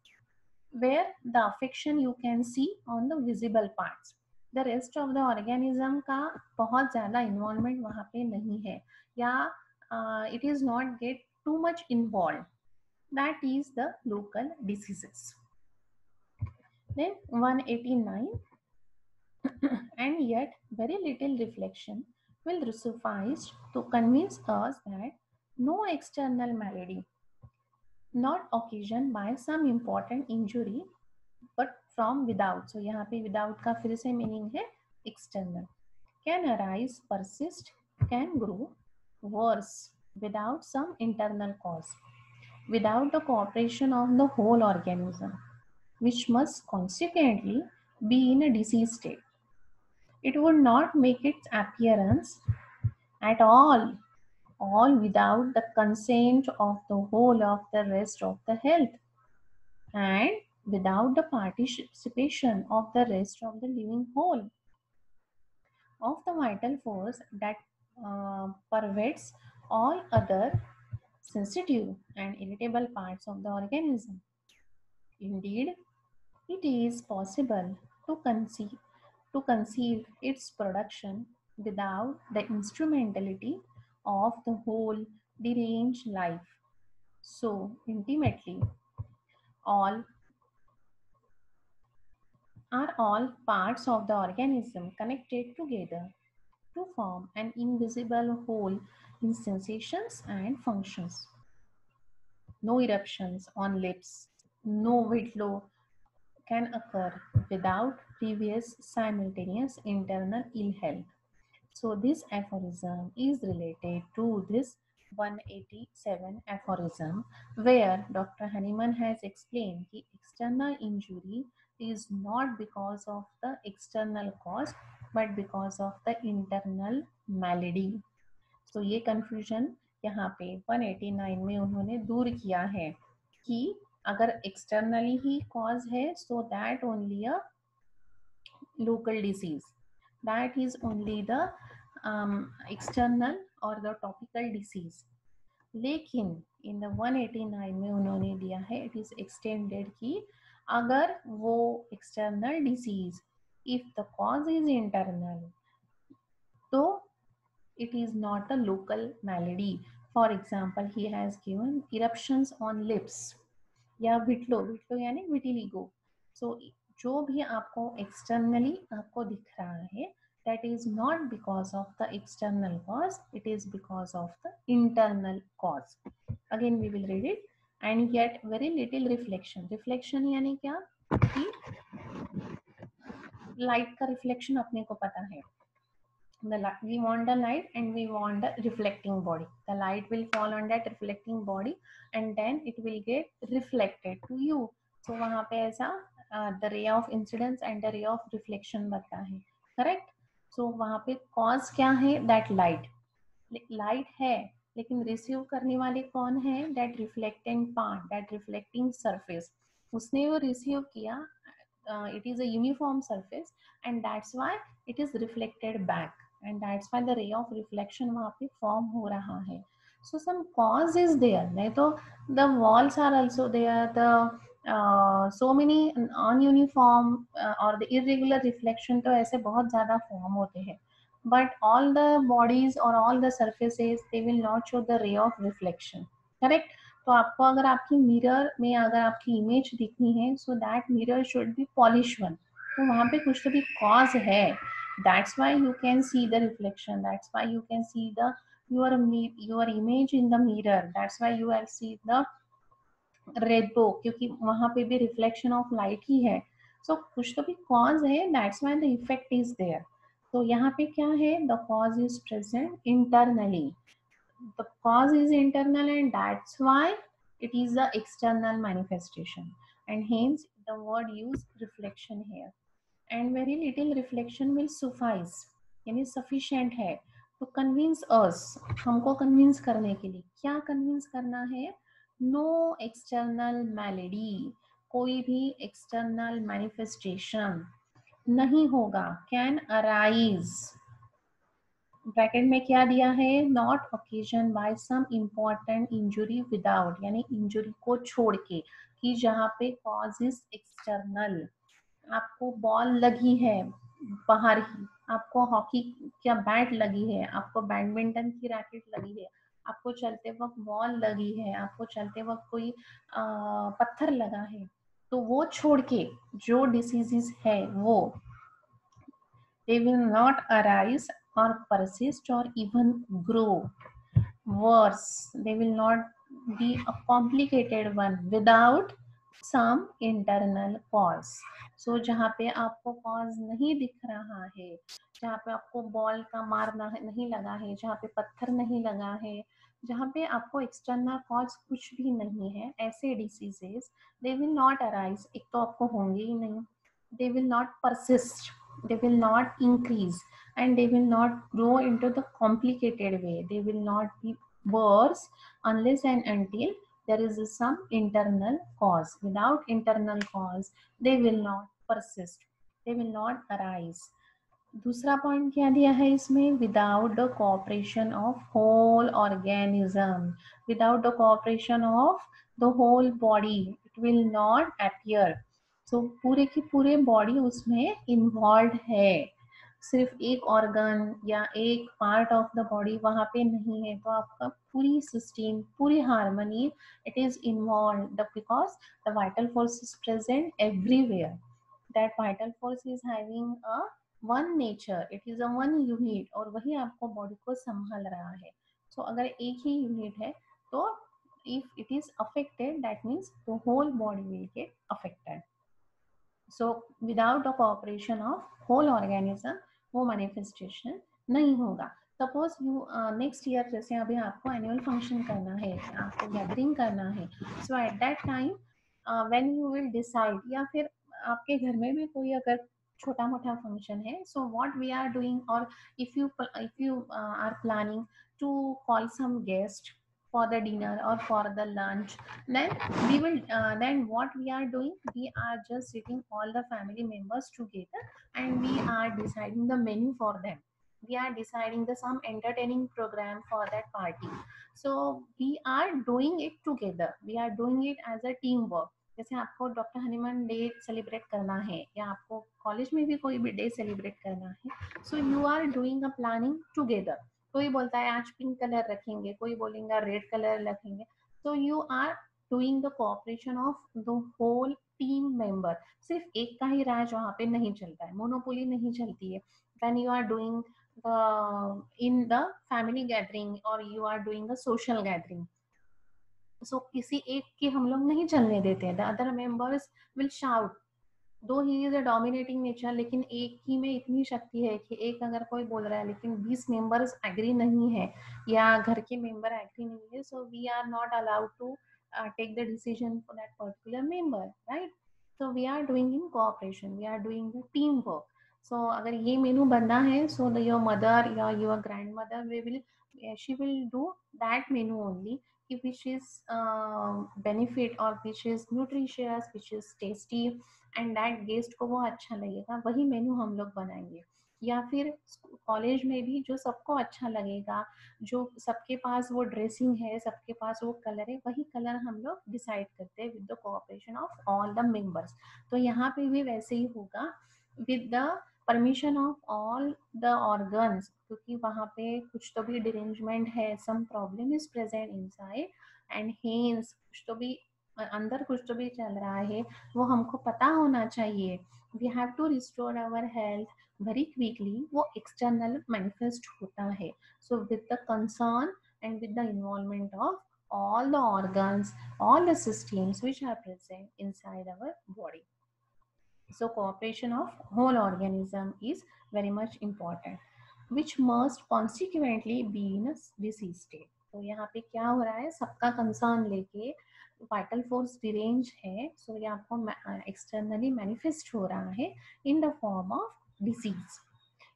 where the affection you can see on the visible parts. The rest of the organism का बहुत ज़्यादा involvement वहाँ पे नहीं है, या it is not get too much involved. That is the local diseases. Then 189, and yet very little reflection will suffice to convince us that no external malady, not occasioned by some important injury, but from without. So यहाँ पे without का फिर से meaning है external. Can arise, persist, can grow worse without some internal cause, without the cooperation of the whole organism, which must consequently be in a disease state. It would not make its appearance at all without the consent of the whole of the rest of the health, and without the participation of the rest of the living whole of the vital force that pervades all other sensitive and irritable parts of the organism. Indeed, it is possible to conceive its production without the instrumentality of the whole deranged life. So intimately, all all parts of the organism connected together to form an invisible whole in sensations and functions. No eruptions on lips, no whitlow can occur without previous simultaneous internal ill health. So this aphorism is related to this 187 aphorism, where Dr. Hahnemann has explained that external injury is not because of the external cause, but because of the internal malady. So ये confusion यहाँ पे 189 में उन्होंने दूर किया है कि अगर externally ही cause है, so that only a local disease, that is only the external or the topical disease. लेकिन इन द 189 में उन्होंने दिया है इट इज एक्सटेंडेड कि अगर वो external disease if the cause is internal तो it is not a local malady. For example, he has given eruptions on lips या विटलो, विटलो यानी विटिलिगो. सो जो भी आपको एक्सटर्नली आपको दिख रहा है that is not because of the external cause, it is because of the internal cause. Again we will read it. And yet very little reflection. Reflection यानी क्या कि लाइट का रिफ्लेक्शन अपने को पता है. We want the light and we want the reflecting body. The light will fall on that reflecting body and then it will get reflected to you. So वहाँ पे ऐसा the ray of incidence and the ray of reflection बनता है, correct? So वहाँ पे cause क्या है? That light. Light है लेकिन रिसीव करने वाले कौन है? That reflecting part, that reflecting surface. उसने वो रिसीव किया. It is a uniform surface and that's why it is reflected back. And that's why the ray of reflection वहाँ पे form हो रहा है. So some cause is there. नहीं तो the walls are also there. The so many ununiform or the irregular reflection तो ऐसे बहुत ज़्यादा form होते हैं. But all the bodies or all the surfaces they will not show the ray of reflection. Correct? तो आपको अगर आपकी मिरर में अगर आपकी इमेज दिखनी है so that mirror should be polish one. तो वहाँ पे कुछ तो भी कॉज है. That's why you can see the reflection. That's why you can see the your image in the mirror. That's why you will see the रेडबो क्योंकि वहां पे भी रिफ्लेक्शन ऑफ लाइट ही है. सो कुछ तो भी कॉज है. That's why the effect is there. तो यहाँ पे क्या है? The cause is present internally. The cause is internal and that's why it is the external manifestation and hence the word used reflection here. And very little reflection will suffice यानी sufficient है to convince us. हमको convince करने के लिए क्या convince करना है? No external malady, कोई भी external manifestation नहीं होगा can arise. ब्रैकेट में क्या दिया है? Not occasion by some important injury without यानी इंजुरी को छोड़ के कि जहाँ पे कॉज इज एक्सटर्नल. आपको बॉल लगी है बाहर ही, आपको हॉकी क्या बैट लगी है, आपको बैडमिंटन की रैकेट लगी है, आपको चलते वक्त बॉल लगी है, आपको चलते वक्त कोई पत्थर लगा है, तो वो छोड़ के जो डिसीजेस है वो they will not arise or persist or even grow worse. They will not be a complicated one without some internal cause. So जहाँ पे आपको cause नहीं दिख रहा है, जहाँ पे आपको बॉल का मारना नहीं लगा है, जहाँ पे पत्थर नहीं लगा है, जहाँ पे आपको एक्सटर्नल कॉज कुछ भी नहीं है, ऐसे diseases they will not arise. एक तो आपको होंगे ही नहीं. they will not persist, they will not increase, and they will not grow into the complicated way. They will not be worse unless and until there is some internal cause. Without internal cause they will not persist, they will not arise. दूसरा point क्या दिया है इसमें? Without the cooperation of whole organism. Without the cooperation of the whole body it will not appear. So पूरे की पूरे body उसमें involve है. सिर्फ एक ऑर्गन या एक पार्ट ऑफ द बॉडी वहाँ पे नहीं है तो आपका पूरी सिस्टम, पूरी harmony it is involve because the vital force is present everywhere. That vital force is having a one nature, it is a one unit और वही आपको बॉडी को संभाल रहा है. सो अगर एक ही यूनिट है तो if it is affected that means the whole body will get affected. So without the cooperation of whole organism वो manifestation नहीं होगा. सपोज यू नेक्स्ट ईयर जैसे अभी आपको एनुअल फंक्शन करना है, आपको गैदरिंग करना है, so at that time when you will decide या फिर आपके घर में भी कोई अगर छोटा मोटा फंक्शन है. So what we are doing, और if you are planning to call some guest for the dinner or for the lunch, then then what we are doing, we are just sitting all the family members together and we are deciding the menu for them. We are deciding the some entertaining program for that party. So we are doing it together, we are doing it as a teamwork. जैसे आपको doctor Hahnemann day celebrate करना है या आपको college में भी कोई भी डे सेलिब्रेट करना है, so you are doing a planning together. कोई बोलता है आज पिंक कलर रखेंगे, कोई बोलेगा रेड कलर रखेंगे. So you are doing the cooperation of the whole team member. सिर्फ एक का ही राज वहाँ पे नहीं चलता है, मोनोपोली नहीं चलती है. When you are doing in the family gathering or you are doing a social gathering, so किसी एक की हम लोग नहीं चलने देते हैं. The other members will shout, though he is a dominating nature, लेकिन एक ही में इतनी शक्ति है कि एक अगर कोई बोल रहा है लेकिन 20 मेंबर्स एग्री नहीं है या घर के मेंबर एग्री नहीं है, so we are not allowed to take the decision for that particular member, right. So we are doing in cooperation, we are doing the team work. So अगर ये menu बनना है, सो योर मदर या your grandmother they will, she will do that menu only, which is benefit or which is nutritious, which is tasty, and that guest को वो अच्छा लगेगा, वही मेन्यू हम लोग बनाएंगे. या फिर कॉलेज में भी जो सबको अच्छा लगेगा, जो सबके पास वो ड्रेसिंग है, सबके पास वो कलर है, वही कलर हम लोग डिसाइड करते हैं with the cooperation of all the members. तो यहाँ पे भी वैसे ही होगा with the permission of all the organs, क्योंकि वहाँ पे कुछ तो भी डिरेंजमेंट है, some problem is present inside and hence कुछ तो भी अंदर कुछ तो भी चल रहा है, वो हमको पता होना चाहिए. We have to restore our health very quickly, वो एक्सटर्नल मैनिफेस्ट होता है. So with the concern and with the involvement of all the organs, all the systems which are present inside our body. So cooperation of whole organism is very much important, which must consequently be in a disease state. तो यहाँ पे क्या हो रहा है, सबका concern लेके vital force derange है, सो ये आपको एक्सटर्नली मैनिफेस्ट हो रहा है in the form of disease.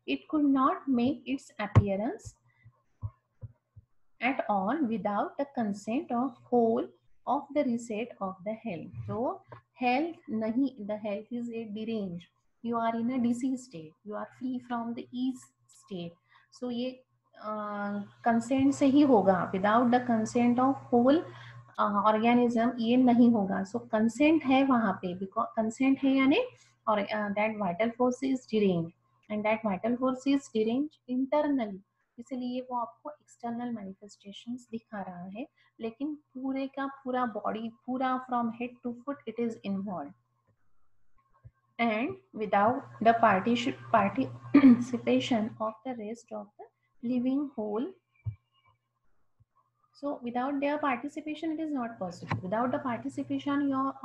It could not make its appearance at all without the consent of whole of the reset of the health. So health nahi, the health is a deranged, you are in a disease state, you are free from the ease state. So ये consent से ही होगा, without the consent of whole organism ये नहीं होगा. सो consent है वहाँ पे, बिकॉज कंसेंट है यानी, और that vital force is derange and that vital force is derange internally, इसीलिए वो आपको एक्सटर्नल मैनिफेस्टेशंस दिखा रहा है, लेकिन पूरे का पूरा बॉडी, पूरा from head to foot it is involve. And without the participation of the rest of the living whole, so without their participation it is not possible. Without the participation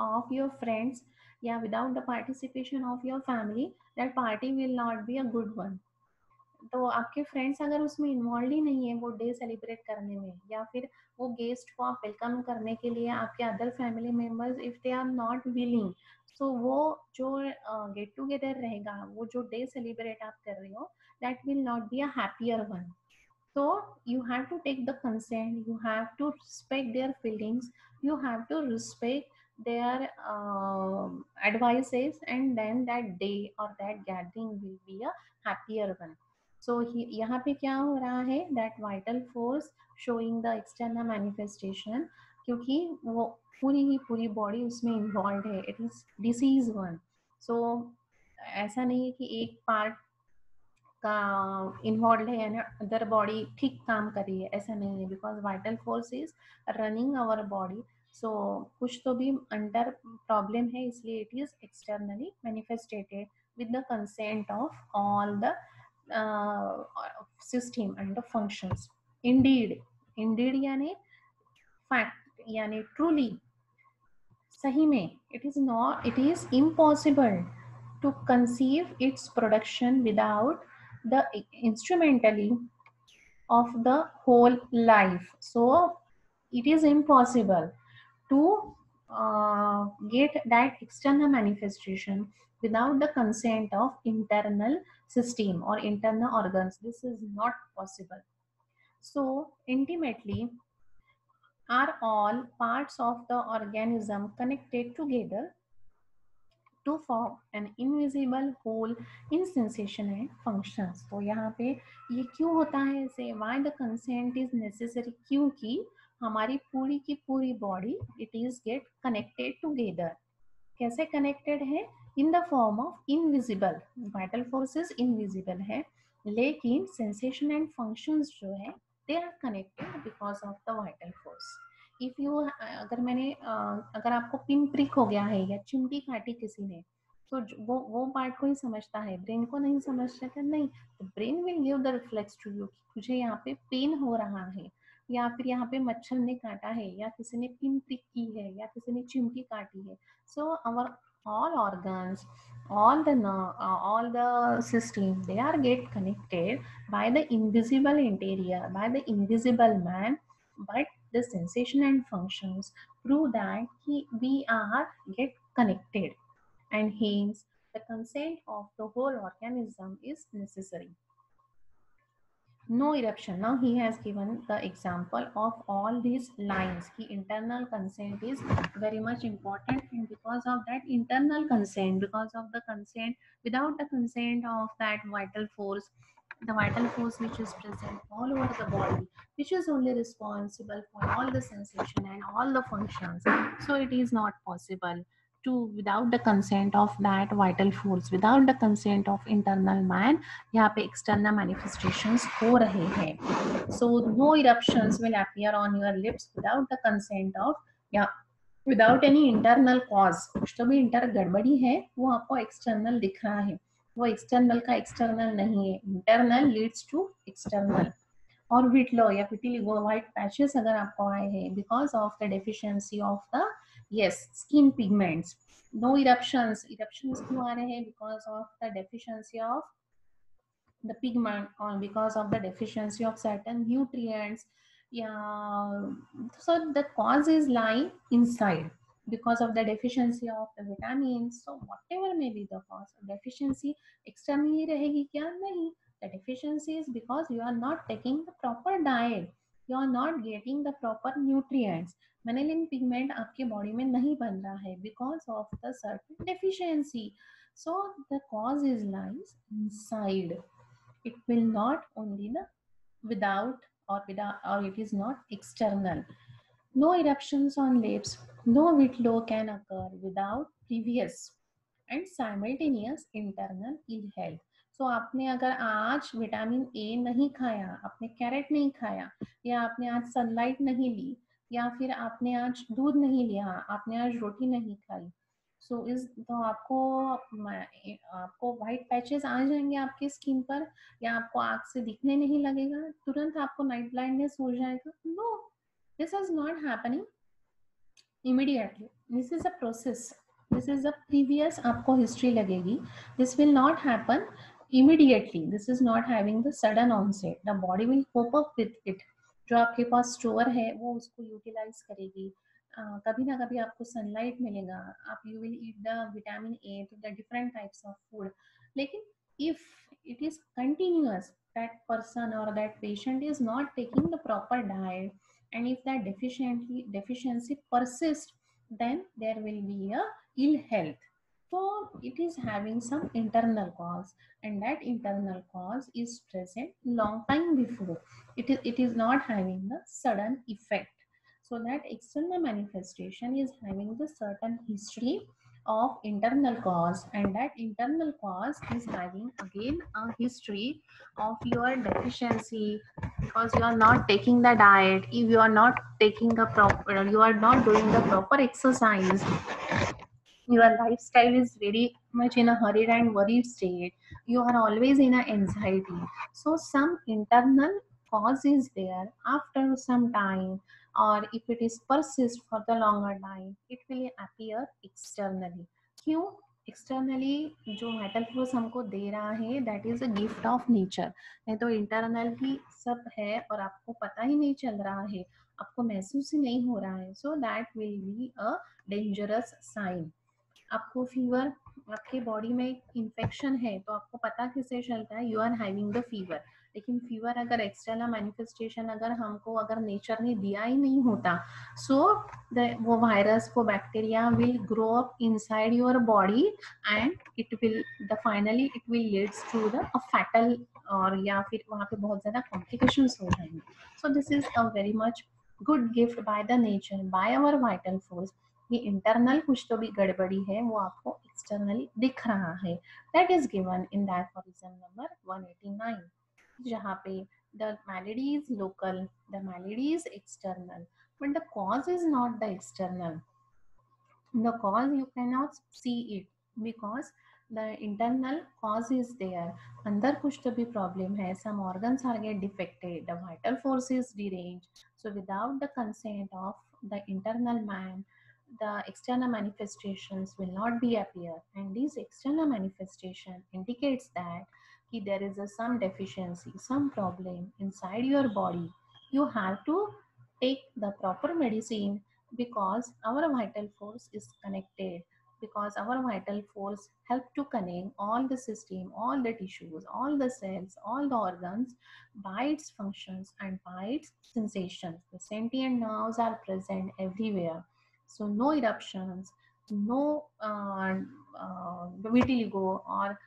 of your friends, yeah, without the participation of your family, that party will not be a good one. तो आपके friends अगर उसमें involve ही नहीं है वो day celebrate करने में, या फिर वो गेस्ट को आप वेलकम करने के लिए आपके other family members if they are not willing, so वो जो गेट टुगेदर रहेगा, वो जो डे सेलिब्रेट आप कर रहे हो, that will not be a happier one. So you have to take the consent, you have to respect their feelings, you have to respect their advices, and then that day or that gathering will be a happier one. So यहाँ पे क्या हो रहा है, that vital force showing the external manifestation, क्योंकि वो पूरी ही पूरी बॉडी उसमें इन्वॉल्व है, इट इज डिसीज वन. सो ऐसा नहीं है कि एक पार्ट का इन्वॉल्व है यानी अदर बॉडी ठीक काम कर रही है, ऐसा नहीं है, because vital force is running our body. So कुछ तो भी अंडर प्रॉब्लम है, इसलिए it is externally manifestated with the consent of all the system and the functions. Indeed, indeed यानी फैक्ट, यानी ट्रूली, सही में, it is not, it is impossible to conceive its production without the instrumentally of the whole life. So it is impossible to get that external manifestation without the consent of internal system or internal organs. This is not possible. So intimately are all parts of the organism connected together to form an invisible whole in sensation and functions. तो यहाँ पे ये क्यों होता है ऐसे, why the consent is necessary, क्योंकि हमारी पूरी की पूरी body it is get connected together. कैसे कनेक्टेड है? In the form of invisible, vital forces invisible है, लेकिन सेंसेशन एंड फंक्शंस जो है they are connected because of the vital force. If you अगर आपको पिन प्रिक हो गया है या चिमटी काटी किसी ने, तो वो पार्ट को ही समझता है, ब्रेन को नहीं समझ सकता. नहीं, तो brain will give the reflex to you कि मुझे यहाँ पे पेन हो रहा है, या फिर यहाँ पे मच्छर ने काटा है, या किसी ने पिन प्रिक की है, या किसी ने चिमटी काटी है. So our all organs, all the system, they are get connected by the invisible interior, by the invisible man, but the sensation and functions prove that we are get connected, and hence the consent of the whole organism is necessary. No eruption. Now he has given the example of all these lines. Ki internal consent is very much important, and because of that internal consent, because of the consent, without the consent of that vital force, the vital force which is present all over the body, which is only responsible for all the sensation and all the functions. So it is not possible to, without the consent of that vital force, without the consent of internal man, यहाँ पे external manifestations हो रहे हैं. So no eruptions will appear on your lips without the consent of, या without any internal cause. कुछ तो भी inter गड़बड़ी है, वो आपको एक्सटर्नल दिख रहा है, वो एक्सटर्नल का एक्सटर्नल नहीं है, इंटरनल लीड्स टू एक्सटर्नल. और विटलो या विटिलिगो व्हाइट पैचेस अगर आपको आए हैं because of the deficiency of the yes skin pigments. No eruptions. Eruptions क्यों आ रहे हैं? Because of the deficiency of the pigment, or because of the deficiency of certain nutrients. Yeah, so the cause is lying inside because of the deficiency of the vitamins. So whatever may be the cause, deficiency externally रहेगी क्या? नहीं. The deficiency is because you are not taking the proper diet, you are not getting the proper nutrients. Melanin pigment आपके body में नहीं बन रहा है because of the certain deficiency. So the cause is lies inside. It will not only the without, or it is not external. No eruptions on lips, no whitlow can occur without previous and simultaneous internal ill health. So आपने अगर आज vitamin A नहीं खाया, आपने carat नहीं खाया, या आपने आज सनलाइट नहीं ली, या फिर आपने आज दूध नहीं लिया, आपने आज रोटी नहीं खाई, सो इस तो आपको व्हाइट पैचेस आ जाएंगे आपके स्किन पर, या आपको आँख से दिखने नहीं लगेगा, तुरंत आपको नाइट ब्लाइंडनेस हो जाएगा. No, this is not happening immediately. This is a process. This is a previous आपको history लगेगी. This will not happen immediately. This is not having the sudden onset. The body will cope up with it. जो आपके पास store है वो उसको utilise करेगी. कभी ना कभी आपको सनलाइट मिलेगा, आप you will eat the vitamin A to the different types of food. लेकिन if it is continuous, that person or that patient is not taking the proper diet, and if that deficiency persists, then there will be a ill health. So it is having some internal cause, and that internal cause is present long time before. It is not having the sudden effect. So that external manifestation is having the certain history of internal cause, and that internal cause is having again a history of your deficiency, because you are not taking the diet, if you are not taking the proper, you are not doing the proper exercise, your lifestyle is very much in a hurried and worried state, you are always in a anxiety. So some internal cause is there. After some time, or if it is persist for the longer time, it will appear externally. क्यों? Externally जो metal force हमको दे रहा है that is a gift of nature. नहीं तो internal ही सब है और आपको पता ही नहीं चल रहा है, आपको महसूस ही नहीं हो रहा है. So that will be a dangerous sign. आपको फीवर आपके बॉडी में इन्फेक्शन है तो आपको पता किससे चलता है, you are having the fever. लेकिन फीवर अगर एक्सटर्नल मैनिफेस्टेशन अगर हमको अगर नेचर ने दिया ही नहीं होता, सो वो वायरस वो bacteria will grow up inside your body and it will the finally it will leads to the fatal, और या फिर वहाँ पे बहुत ज़्यादा कॉम्प्लिकेशंस हो जाएंगे। So this is a very much good gift by the nature, by our vital force. ये इंटरनल कुछ तो भी गड़बड़ी है वो आपको एक्सटर्नली दिख रहा है। That is given in the aphorism number 189, जहाँ पे the malady is local, the malady is external, but the cause is not the external. The cause you cannot see it because the internal cause is there. अंदर कुछ तो भी problem है, some organs are get defected, the vital force is deranged. So without the consent of the internal man, the external manifestations will not be appear, and this external manifestation indicates that there is some deficiency, some problem inside your body. You have to take the proper medicine because our vital force is connected, because our vital force help to connect all the system, all the tissues, all the cells, all the organs by its functions and by its sensations. The sentient nerves are present everywhere, so no eruptions, no vitiligo, or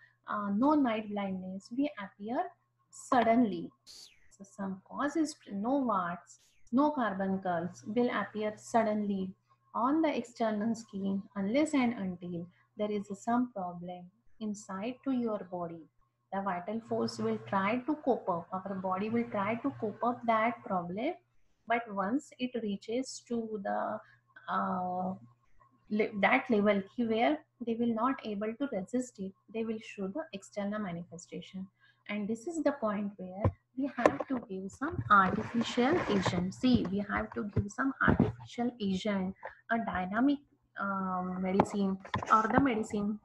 no night blindness we appear suddenly. So some causes, no warts, no carbuncles will appear suddenly on the external skin unless and until there is some problem inside to your body. The vital force will try to cope up, our body will try to cope up that problem, but once it reaches to the uh, that level where they will not able to resist it, they will show the external manifestation. And this is the point where we have to give some artificial agent. See, we have to give some artificial agent, a dynamic medicine, or the medicine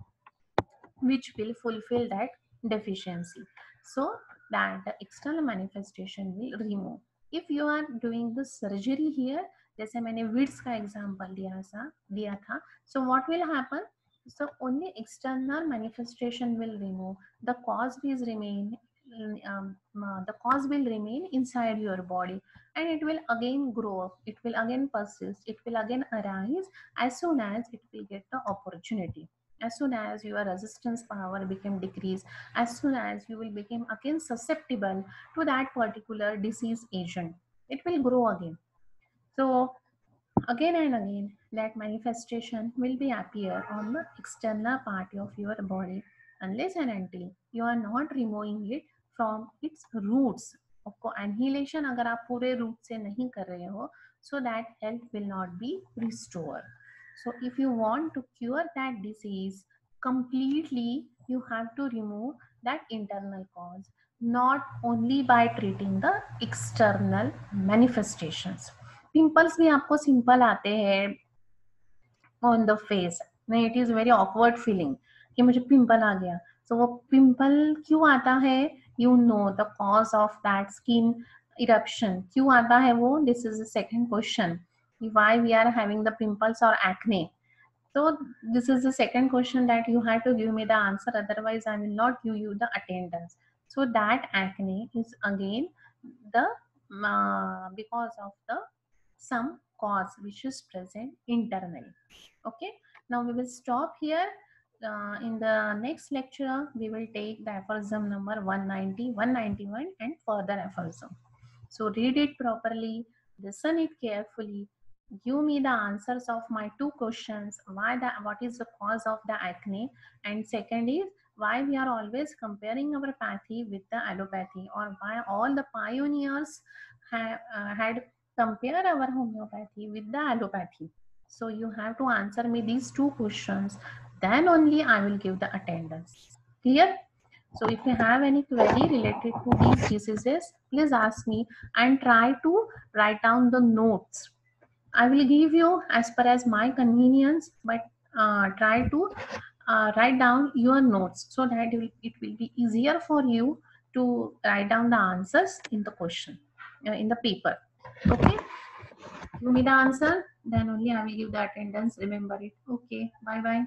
which will fulfill that deficiency, so that the external manifestation will remove. If you are doing the surgery here, जैसे मैंने विड्स का example दिया था, so what will happen, so only external manifestation will remove, the cause will remain, the cause will remain inside your body, and it will again grow up, it will again persist, it will again arise as soon as it will get the opportunity, as soon as your resistance power become decreased, as soon as you will become again susceptible to that particular disease agent, it will grow again. So again and again that manifestation will be appear on the external part of your body unless and until you are not removing it from its roots. उसको annihilation अगर आप पूरे root से नहीं कर रहे हो, so that health will not be restored. So if you want to cure that disease completely, you have to remove that internal cause, not only by treating the external manifestations. Pimples भी आपको simple आते हैं on the face, नहीं it is very awkward feeling कि मुझे pimple आ गया, तो वो पिंपल क्यों आता है, you know the cause of that skin eruption क्यों आता है वो, this is the second question, why we are having the pimples और acne. So this is the second question that you have to give me the answer, otherwise I will not give you the attendance. So that acne is again the because of the some cause which is present internally. Okay, now we will stop here. In the next lecture we will take the aphorism number 190, 191 and further aphorism. So read it properly, listen it carefully, give me the answers of my two questions, what is the cause of the acne, and second is why we are always comparing our pathy with the allopathy, or why all the pioneers had compared our homeopathy with the allopathy. So you have to answer me these two questions, then only I will give the attendance. Clear? So if you have any query related to these diseases, please ask me and try to write down the notes. I will give you as per as my convenience, but try to write down your notes so that it will be easier for you to write down the answers in the question, in the paper. Okay, give me the answer, then only I will give the attendance. Remember it. Okay, bye bye.